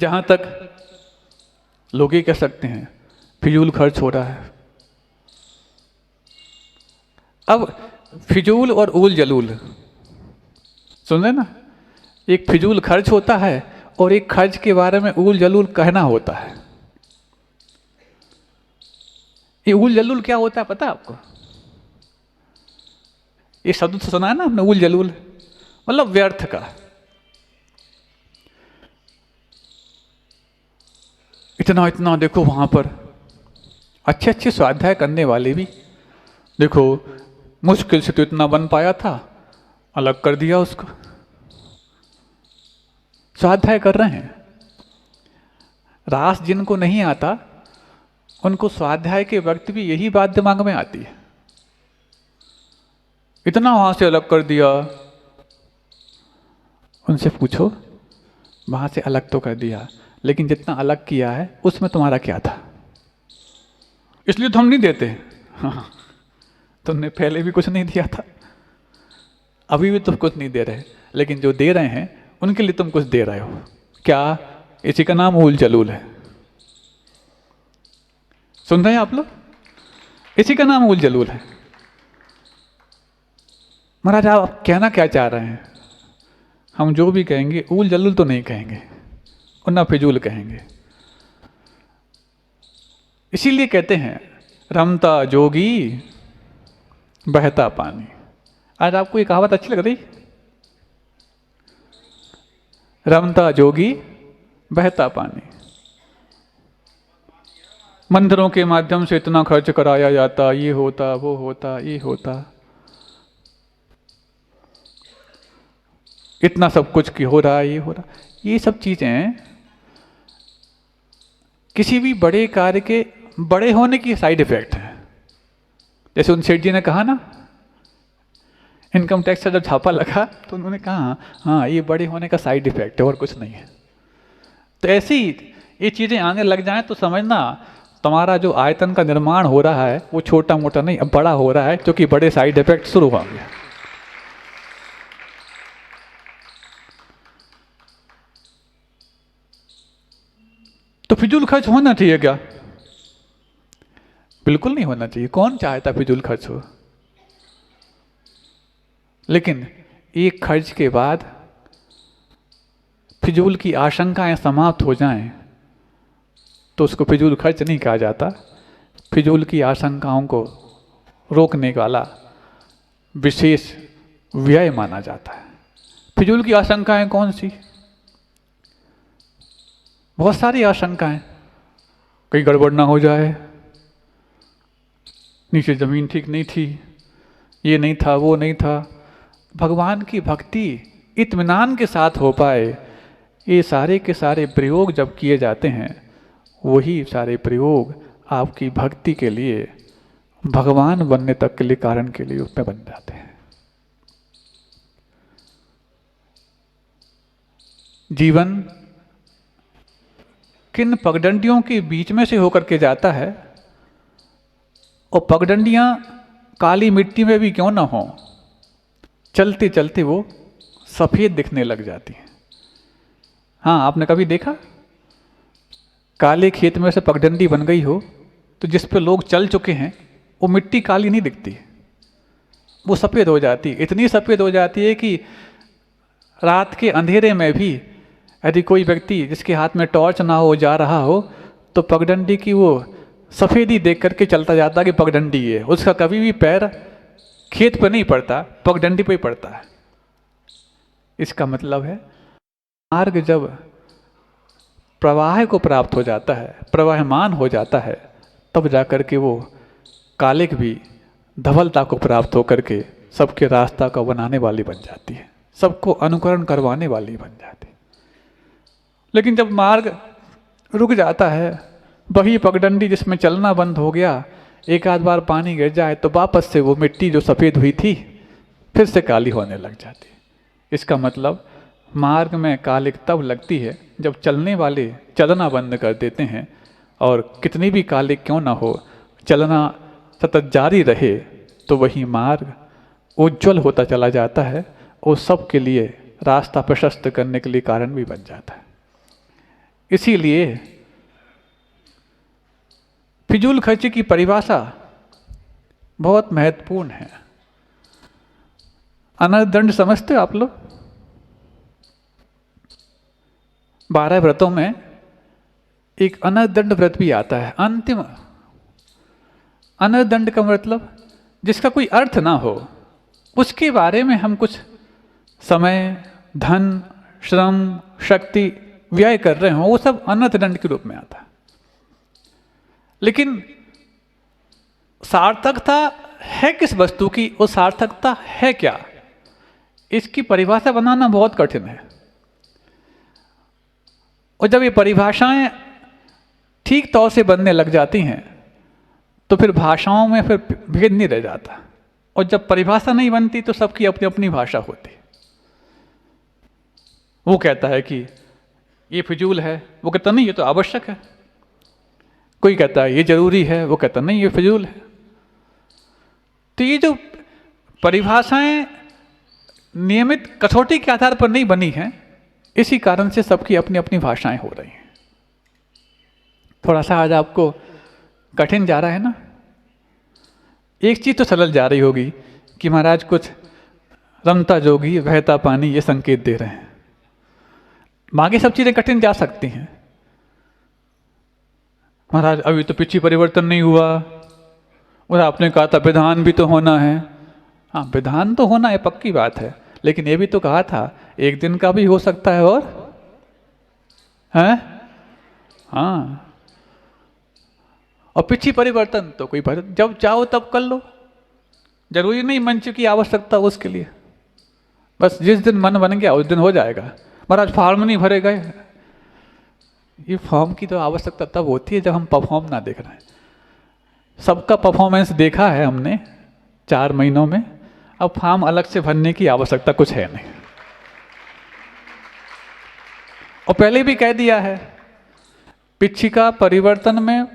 जहाँ तक लोग ये कह सकते हैं फिजूल खर्च हो रहा है। अब फिजूल और ऊल जलूल सुन रहे ना, एक फिजूल खर्च होता है और एक खर्च के बारे में ऊल जलूल कहना होता है। ये ऊल जलूल क्या होता है पता है आपको? ये शब्द तो सुना है ना आपने, ऊल जलूल मतलब व्यर्थ का। इतना इतना देखो वहां पर अच्छे अच्छे स्वाध्याय करने वाले भी देखो, मुश्किल से तो इतना बन पाया था, अलग कर दिया उसको। स्वाध्याय कर रहे हैं, रास जिनको नहीं आता उनको स्वाध्याय के वक्त भी यही बात दिमाग में आती है, इतना वहां से अलग कर दिया। उनसे पूछो, वहां से अलग तो कर दिया, लेकिन जितना अलग किया है उसमें तुम्हारा क्या था? इसलिए तो हम नहीं देते। हाँ, तुमने पहले भी कुछ नहीं दिया था, अभी भी तुम कुछ नहीं दे रहे, लेकिन जो दे रहे हैं उनके लिए तुम कुछ दे रहे हो। क्या? इसी का नाम ऊल जलूल है। सुन रहे हैं आप लोग? इसी का नाम ऊल जलूल है। महाराज आप कहना क्या चाह रहे हैं? हम जो भी कहेंगे ऊल जलूल तो नहीं कहेंगे और ना फिजूल कहेंगे। इसीलिए कहते हैं रमता जोगी बहता पानी। आज आपको ये कहावत अच्छी लग रही? रमता जोगी बहता पानी। मंदिरों के माध्यम से इतना खर्च कराया जाता, ये होता वो होता ये होता, इतना सब कुछ की हो रहा है, ये हो रहा। ये सब चीजें किसी भी बड़े कार्य के बड़े होने की साइड इफेक्ट है। जैसे उन सेठ जी ने कहा ना, इनकम टैक्स का जब छापा लगा तो उन्होंने कहा हाँ ये बड़े होने का साइड इफेक्ट है और कुछ नहीं है। तो ऐसी ये चीजें आने लग जाएं तो समझना तुम्हारा जो आयतन का निर्माण हो रहा है वो छोटा मोटा नहीं, अब बड़ा हो रहा है, क्योंकि बड़े साइड इफेक्ट शुरू हो गए। तो फिजूल खर्च होना चाहिए क्या? बिल्कुल नहीं होना चाहिए। कौन चाहता फिजूल खर्च हो? लेकिन एक खर्च के बाद फिजूल की आशंकाएं समाप्त हो जाएं तो उसको फिजूल खर्च नहीं कहा जाता। फिजूल की आशंकाओं को रोकने वाला विशेष व्यय माना जाता है। फिजूल की आशंकाएं कौन सी? बहुत सारी आशंकाएं, कहीं गड़बड़ ना हो जाए, नीचे जमीन ठीक नहीं थी, ये नहीं था वो नहीं था, भगवान की भक्ति इत्मीनान के साथ हो पाए, ये सारे के सारे प्रयोग जब किए जाते हैं वही सारे प्रयोग आपकी भक्ति के लिए, भगवान बनने तक के लिए कारण के लिए उसमें बन जाते हैं। जीवन किन पगडंडियों के बीच में से होकर के जाता है, और पगडंडियां काली मिट्टी में भी क्यों ना हो, चलते चलते वो सफेद दिखने लग जाती हैं। हाँ, आपने कभी देखा काले खेत में से पगडंडी बन गई हो तो जिस पे लोग चल चुके हैं वो मिट्टी काली नहीं दिखती, वो सफेद हो जाती है। इतनी सफेद हो जाती है कि रात के अंधेरे में भी यदि कोई व्यक्ति जिसके हाथ में टॉर्च ना हो जा रहा हो तो पगडंडी की वो सफेदी देख करके चलता जाता कि पगडंडी है। उसका कभी भी पैर खेत पर नहीं पड़ता, पगडंडी पर ही पड़ता है। इसका मतलब है मार्ग जब प्रवाह को प्राप्त हो जाता है, प्रवाहमान हो जाता है, तब जाकर के वो कालिक भी धवलता को प्राप्त होकर के सबके रास्ता को बनाने वाली बन जाती है, सबको अनुकरण करवाने वाली बन जाती है। लेकिन जब मार्ग रुक जाता है, वही पगडंडी जिसमें चलना बंद हो गया, एक आध बार पानी गिर जाए तो वापस से वो मिट्टी जो सफ़ेद हुई थी फिर से काली होने लग जाती है। इसका मतलब मार्ग में कालिक तब लगती है जब चलने वाले चलना बंद कर देते हैं, और कितनी भी कालिक क्यों ना हो, चलना सतत जारी रहे तो वही मार्ग उज्जवल होता चला जाता है और सबके लिए रास्ता प्रशस्त करने के लिए कारण भी बन जाता है। इसीलिए फिजूल खर्ची की परिभाषा बहुत महत्वपूर्ण है। अनर्थ समझते हो आप लोग? 12 व्रतों में एक अनर्थ व्रत भी आता है, अंतिम। अनर्थ का मतलब जिसका कोई अर्थ ना हो, उसके बारे में हम कुछ समय, धन, श्रम, शक्ति व्यय कर रहे हो, वो सब अनर्थ दंड के रूप में आता है। लेकिन सार्थकता है किस वस्तु की, वो सार्थकता है क्या, इसकी परिभाषा बनाना बहुत कठिन है। और जब ये परिभाषाएं ठीक तौर से बनने लग जाती हैं तो फिर भाषाओं में फिर भेद नहीं रह जाता। और जब परिभाषा नहीं बनती तो सबकी अपनी अपनी भाषा होती। वो कहता है कि ये फिजूल है, वो कहता नहीं ये तो आवश्यक है। कोई कहता है ये जरूरी है, वो कहता नहीं ये फिजूल है। तो ये जो परिभाषाएं नियमित कसौटी के आधार पर नहीं बनी हैं, इसी कारण से सबकी अपनी अपनी भाषाएं हो रही हैं। थोड़ा सा आज आपको कठिन जा रहा है ना? एक चीज तो सरल जा रही होगी कि महाराज कुछ रमता जोगी बहता पानी ये संकेत दे रहे हैं। बाकी सब चीजें कठिन जा सकती हैं। महाराज अभी तो पिछी परिवर्तन नहीं हुआ, और आपने कहा था विधान भी तो होना है। हाँ, विधान तो होना है, पक्की बात है, लेकिन ये भी तो कहा था एक दिन का भी हो सकता है। और है हाँ, और पिछी परिवर्तन तो कोई जब चाहो तब कर लो, जरूरी नहीं मंच की आवश्यकता उसके लिए। बस जिस दिन मन बन गया उस दिन हो जाएगा। महाराज फॉर्म नहीं भरे गए, ये फॉर्म की तो आवश्यकता तब होती है जब हम परफॉर्म ना देख रहे हैं। सबका परफॉर्मेंस देखा है हमने 4 महीनों में, अब फॉर्म अलग से भरने की आवश्यकता कुछ है नहीं। और पहले भी कह दिया है, पिछिका परिवर्तन में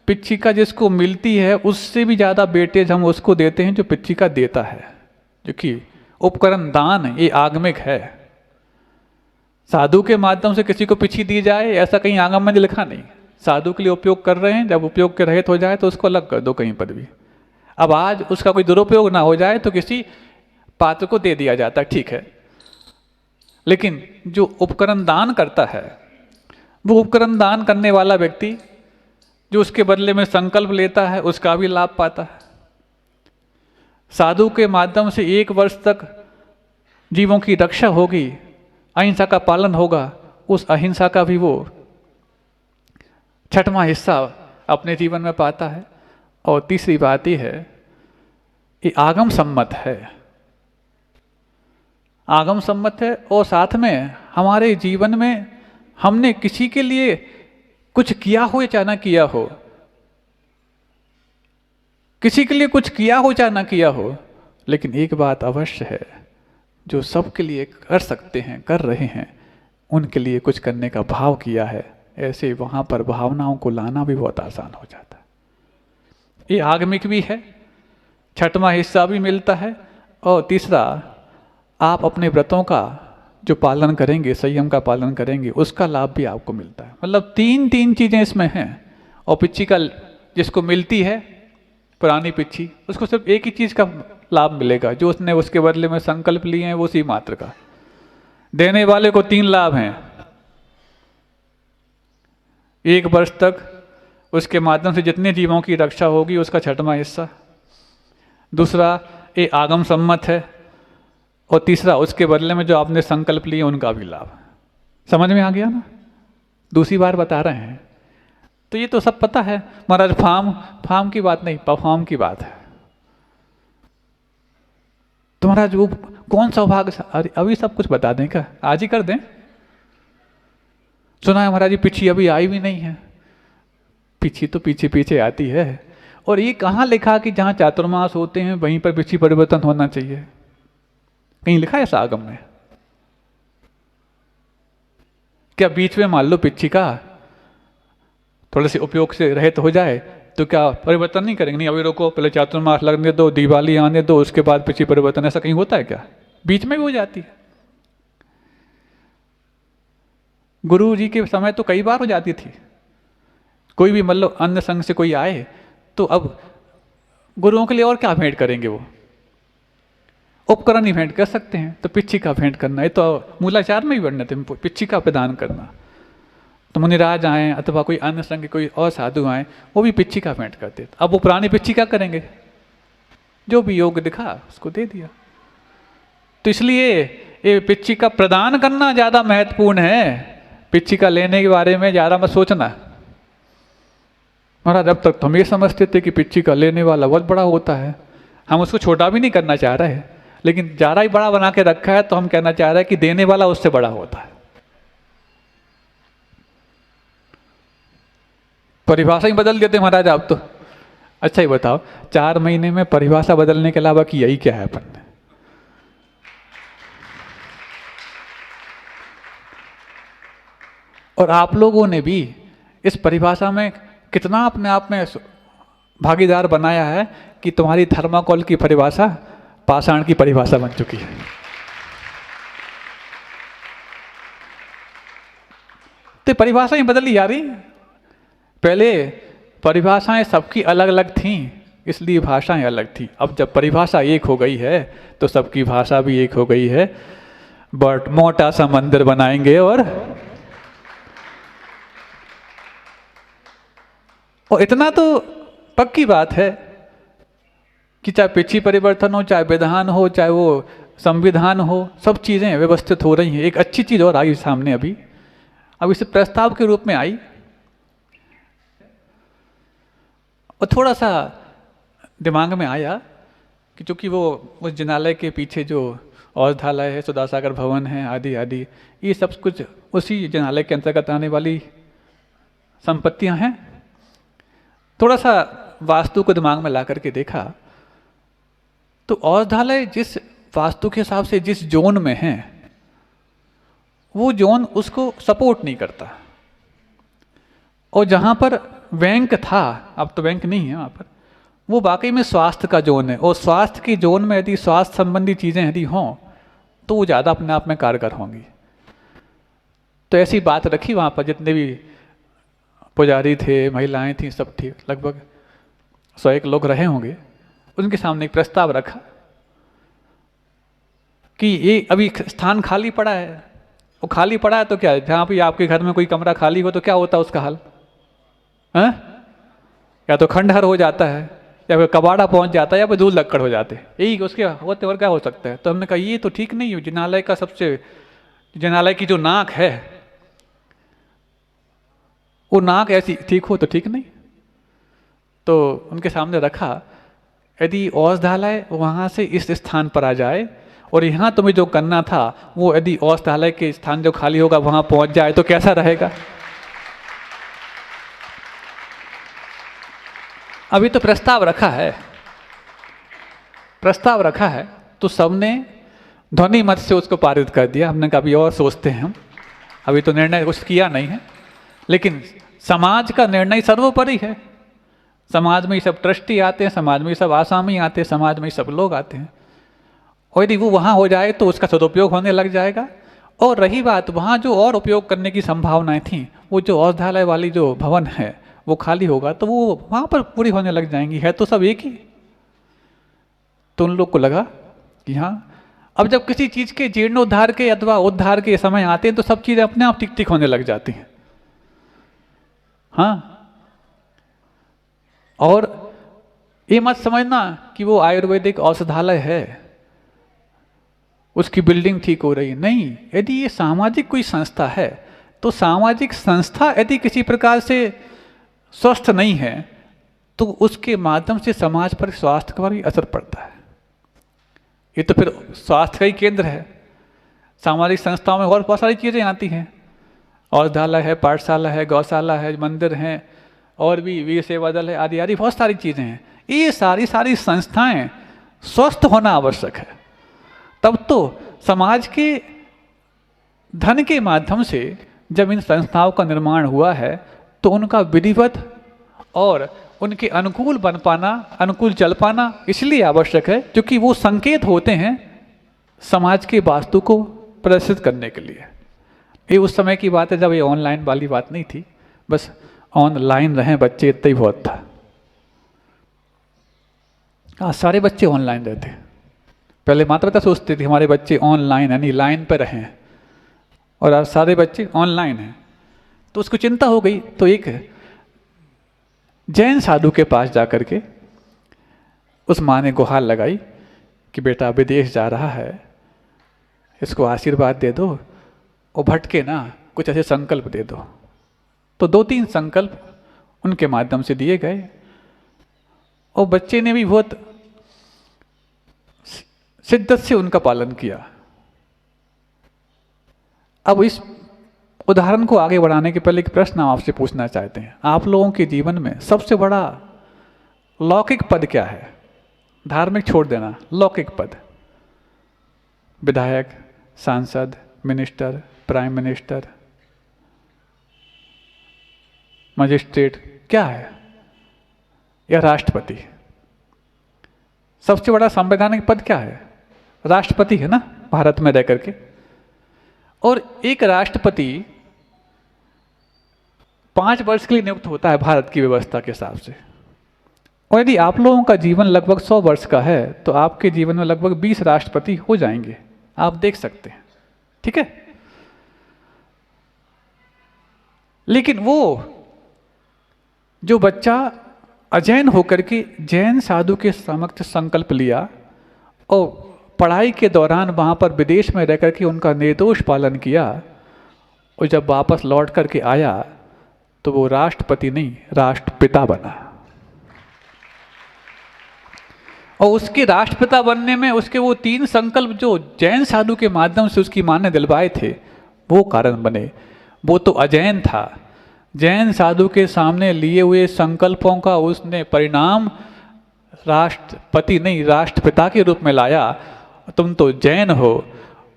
पिछिका जिसको मिलती है उससे भी ज्यादा वेटेज हम उसको देते हैं जो पिछिका देता है, जो कि उपकरण दान है, ये आगमिक है। साधु के माध्यम से किसी को पिछी दी जाए ऐसा कहीं आगम में लिखा नहीं। साधु के लिए उपयोग कर रहे हैं, जब उपयोग के रहित हो जाए तो उसको अलग कर दो कहीं पर भी। अब आज उसका कोई दुरुपयोग ना हो जाए तो किसी पात्र को दे दिया जाता है, ठीक है। लेकिन जो उपकरण दान करता है, वो उपकरण दान करने वाला व्यक्ति जो उसके बदले में संकल्प लेता है उसका भी लाभ पाता है। साधु के माध्यम से 1 वर्ष तक जीवों की रक्षा होगी, अहिंसा का पालन होगा, उस अहिंसा का भी वो 6वां हिस्सा अपने जीवन में पाता है। और तीसरी बात यह है, ये आगम सम्मत है। आगम सम्मत है और साथ में हमारे जीवन में हमने किसी के लिए कुछ किया हो या ना किया हो, किसी के लिए कुछ किया हो या ना किया हो, लेकिन एक बात अवश्य है, जो सबके लिए कर सकते हैं, कर रहे हैं, उनके लिए कुछ करने का भाव किया है, ऐसे वहां पर भावनाओं को लाना भी बहुत आसान हो जाता है। ये आगमिक भी है, 6वां हिस्सा भी मिलता है। और तीसरा, आप अपने व्रतों का जो पालन करेंगे, संयम का पालन करेंगे, उसका लाभ भी आपको मिलता है। मतलब 3 चीजें इसमें हैं। और पिच्छी का जिसको मिलती है, पुरानी पिच्छी, उसको सिर्फ एक ही चीज का लाभ मिलेगा, जो उसने उसके बदले में संकल्प लिए हैं, वो उसी मात्र का। देने वाले को 3 लाभ हैं। 1 वर्ष तक उसके माध्यम से जितने जीवों की रक्षा होगी उसका 6वां हिस्सा। दूसरा, ये आगम सम्मत है। और तीसरा, उसके बदले में जो आपने संकल्प लिए उनका भी लाभ। समझ में आ गया ना? दूसरी बार बता रहे हैं। तो ये तो सब पता है महाराज, फार्म की बात नहीं, परफॉर्म की बात है। तो महाराज वो कौन सा भाग, अभी सब कुछ बता दें क्या? आज ही कर दें? सुना है महाराज जी पिछी अभी आई भी नहीं है। पिछी तो पीछे पीछे आती है। और ये कहाँ लिखा कि जहाँ चातुर्मास होते हैं वहीं पर पिछी परिवर्तन होना चाहिए? कहीं लिखा है ऐसा आगम में? क्या बीच में मान लो पिच्छी का थोड़े से उपयोग से रहित हो जाए तो क्या परिवर्तन नहीं करेंगे? नहीं, अभी रोको, पहले चातुर्मास लगने दो, दिवाली आने दो, उसके बाद पिछी परिवर्तन। ऐसा कहीं होता है क्या? बीच में भी हो जाती है। गुरु जी के समय तो कई बार हो जाती थी, कोई भी मतलब अन्य संघ से कोई आए तो अब गुरुओं के लिए और क्या भेंट करेंगे, वो उपकरण ही भेंट कर सकते हैं, तो पिच्छिका भेंट करना, ये तो मूलाचार में ही वर्णित है, पिच्छिका प्रदान करना। तो मुनिराज आए अथवा कोई अन्य संघ कोई और साधु आए, वो भी पिच्छिका भेंट करते। अब वो पुरानी पिच्छिका करेंगे, जो भी योग दिखा उसको दे दिया। तो इसलिए ये पिच्छिका प्रदान करना ज़्यादा महत्वपूर्ण है, पिच्छिका लेने के बारे में ज़्यादा मत सोचना। महाराज अब तक तो हम ये समझते थे कि पिच्छिका लेने वाला बहुत बड़ा होता है, हम उसको छोटा भी नहीं करना चाह रहे हैं, लेकिन ज़्यादा ही बड़ा बना के रखा है, तो हम कहना चाह रहे हैं कि देने वाला उससे बड़ा होता है। परिभाषा ही बदल देते महाराज आप तो। अच्छा ही बताओ, 4 महीने में परिभाषा बदलने के अलावा कि यही क्या है अपन ने? और आप लोगों ने भी इस परिभाषा में कितना अपने आप में भागीदार बनाया है कि तुम्हारी थर्माकोल की परिभाषा पाषाण की परिभाषा बन चुकी है। तो परिभाषाएं बदली जा रही। पहले परिभाषाएं सबकी अलग अलग थीं, इसलिए भाषाएं अलग थी। अब जब परिभाषा एक हो गई है तो सबकी भाषा भी एक हो गई है। बट मोटा सा मंदिर बनाएंगे और इतना तो पक्की बात है कि चाहे पिछी परिवर्तन हो, चाहे विधान हो, चाहे वो संविधान हो, सब चीज़ें व्यवस्थित हो रही हैं। एक अच्छी चीज़ और आई सामने अभी, अब इसे प्रस्ताव के रूप में आई और थोड़ा सा दिमाग में आया कि चूँकि वो उस जिनालय के पीछे जो औषधालय है, सुधासागर भवन है, आदि आदि, ये सब कुछ उसी जिनालय के अंतर्गत आने वाली संपत्तियां हैं। थोड़ा सा वास्तु को दिमाग में ला करके देखा तो औषधालय जिस वास्तु के हिसाब से जिस जोन में है, वो जोन उसको सपोर्ट नहीं करता। और जहाँ पर बैंक था, अब तो बैंक नहीं है वहाँ पर, वो वाकई में स्वास्थ्य का जोन है। और स्वास्थ्य की जोन में यदि स्वास्थ्य संबंधी चीज़ें यदि हों तो वो ज़्यादा अपने आप में कारगर होंगी। तो ऐसी बात रखी वहाँ पर, जितने भी पुजारी थे, महिलाएं थीं, सब थी, लगभग 101 लोग रहे होंगे। उनके सामने एक प्रस्ताव रखा कि ये अभी स्थान खाली पड़ा है। वो खाली पड़ा है तो क्या है, जहाँ भी आपके घर में कोई कमरा खाली हो तो क्या होता है उसका हाल है? या तो खंडहर हो जाता है, या फिर कबाड़ा पहुंच जाता है, या फिर धूल लक्कड़ हो जाते हैं, यही उसके होते और क्या हो सकता है। तो हमने कहा ये तो ठीक नहीं है। जिनालय का सबसे, जिनालय की जो नाक है, वो नाक ऐसी ठीक हो तो ठीक नहीं। तो उनके सामने रखा, यदि औषधालय वहाँ से इस स्थान पर आ जाए और यहाँ तुम्हें जो करना था वो यदि औषधालय के स्थान जो खाली होगा वहाँ पहुँच जाए तो कैसा रहेगा? अभी तो प्रस्ताव रखा है, प्रस्ताव रखा है, तो सबने ध्वनि मत से उसको पारित कर दिया। हमने कहा अभी और सोचते हैं हम, अभी तो निर्णय कुछ किया नहीं है, लेकिन समाज का निर्णय सर्वोपरि है। समाज में ही सब ट्रस्टी आते हैं, समाज में ही सब आसामी आते हैं, समाज में ही सब लोग आते हैं। और यदि वो वहाँ हो जाए तो उसका सदुपयोग होने लग जाएगा। और रही बात वहाँ जो और उपयोग करने की संभावनाएं थी, वो जो औषधालय वाली जो भवन है वो खाली होगा तो वो वहाँ पर पूरी होने लग जाएंगी। है तो सब एक ही। तो उन लोग को लगा कि हाँ, अब जब किसी चीज़ के जीर्णोद्धार के अथवा उद्धार के समय आते हैं तो सब चीज़ें अपने आप ठीक ठीक होने लग जाती हैं। हाँ, और ये मत समझना कि वो आयुर्वेदिक औषधालय है, उसकी बिल्डिंग ठीक हो रही है, नहीं। यदि ये सामाजिक कोई संस्था है तो सामाजिक संस्था यदि किसी प्रकार से स्वस्थ नहीं है तो उसके माध्यम से समाज पर स्वास्थ्य पर भी असर पड़ता है। ये तो फिर स्वास्थ्य का ही केंद्र है। सामाजिक संस्थाओं में और बहुत सारी चीज़ें आती हैं, औषधालय है, पाठशाला है, गौशाला है, मंदिर हैं, और भी वीर सेवा दल है, आदि आदि बहुत सारी चीज़ें हैं। ये सारी संस्थाएं स्वस्थ होना आवश्यक है। तब तो समाज के धन के माध्यम से जब इन संस्थाओं का निर्माण हुआ है तो उनका विधिवत और उनके अनुकूल बन पाना, अनुकूल चल पाना इसलिए आवश्यक है क्योंकि वो संकेत होते हैं समाज के वास्तु को प्रदर्शित करने के लिए। ये उस समय की बात है जब ये ऑनलाइन वाली बात नहीं थी, बस ऑनलाइन रहे बच्चे इतना ही बहुत था। हाँ, सारे बच्चे ऑनलाइन रहते। पहले माता पिता सोचते थे हमारे बच्चे ऑनलाइन यानी लाइन पर रहें, और आज सारे बच्चे ऑनलाइन हैं। तो उसको चिंता हो गई, तो एक जैन साधु के पास जाकर के उस माँ ने गुहार लगाई कि बेटा विदेश जा रहा है, इसको आशीर्वाद दे दो और भटके ना, कुछ ऐसे संकल्प दे दो। तो 2-3 संकल्प उनके माध्यम से दिए गए, और बच्चे ने भी बहुत शिद्दत से उनका पालन किया। अब इस उदाहरण को आगे बढ़ाने के पहले एक प्रश्न हम आपसे पूछना चाहते हैं। आप लोगों के जीवन में सबसे बड़ा लौकिक पद क्या है? धार्मिक छोड़ देना, लौकिक पद, विधायक, सांसद, मिनिस्टर, प्राइम मिनिस्टर, मजिस्ट्रेट, क्या है? या राष्ट्रपति? सबसे बड़ा संवैधानिक पद क्या है? राष्ट्रपति है ना, भारत में रह करके। और एक राष्ट्रपति 5 वर्ष के लिए नियुक्त होता है भारत की व्यवस्था के हिसाब से। और यदि आप लोगों का जीवन लगभग 100 वर्ष का है तो आपके जीवन में लगभग 20 राष्ट्रपति हो जाएंगे, आप देख सकते हैं, ठीक है। लेकिन वो जो बच्चा अजैन होकर के जैन साधु के समक्ष संकल्प लिया और पढ़ाई के दौरान वहाँ पर विदेश में रह करके उनका निर्दोष पालन किया, और जब वापस लौट करके आया तो वो राष्ट्रपति नहीं, राष्ट्रपिता बना। और उसके राष्ट्रपिता बनने में उसके वो 3 संकल्प जो जैन साधु के माध्यम से उसकी मां ने दिलवाए थे, वो कारण बने। वो तो अजैन था, जैन साधु के सामने लिए हुए संकल्पों का उसने परिणाम राष्ट्रपति नहीं, राष्ट्रपिता के रूप में लाया। तुम तो जैन हो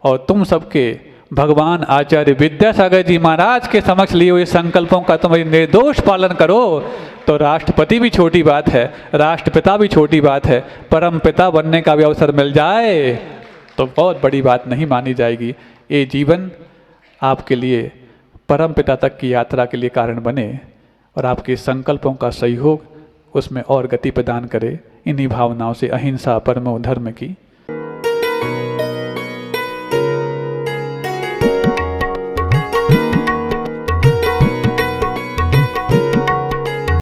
और तुम सबके भगवान आचार्य विद्यासागर जी महाराज के समक्ष लिए हुए संकल्पों का तुम निर्दोष पालन करो, तो राष्ट्रपति भी छोटी बात है, राष्ट्रपिता भी छोटी बात है, परम पिता बनने का भी अवसर मिल जाए तो बहुत बड़ी बात नहीं मानी जाएगी। ये जीवन आपके लिए परम पिता तक की यात्रा के लिए कारण बने और आपके संकल्पों का सहयोग उसमें और गति प्रदान करे। इन्हीं भावनाओं से अहिंसा परमो धर्म की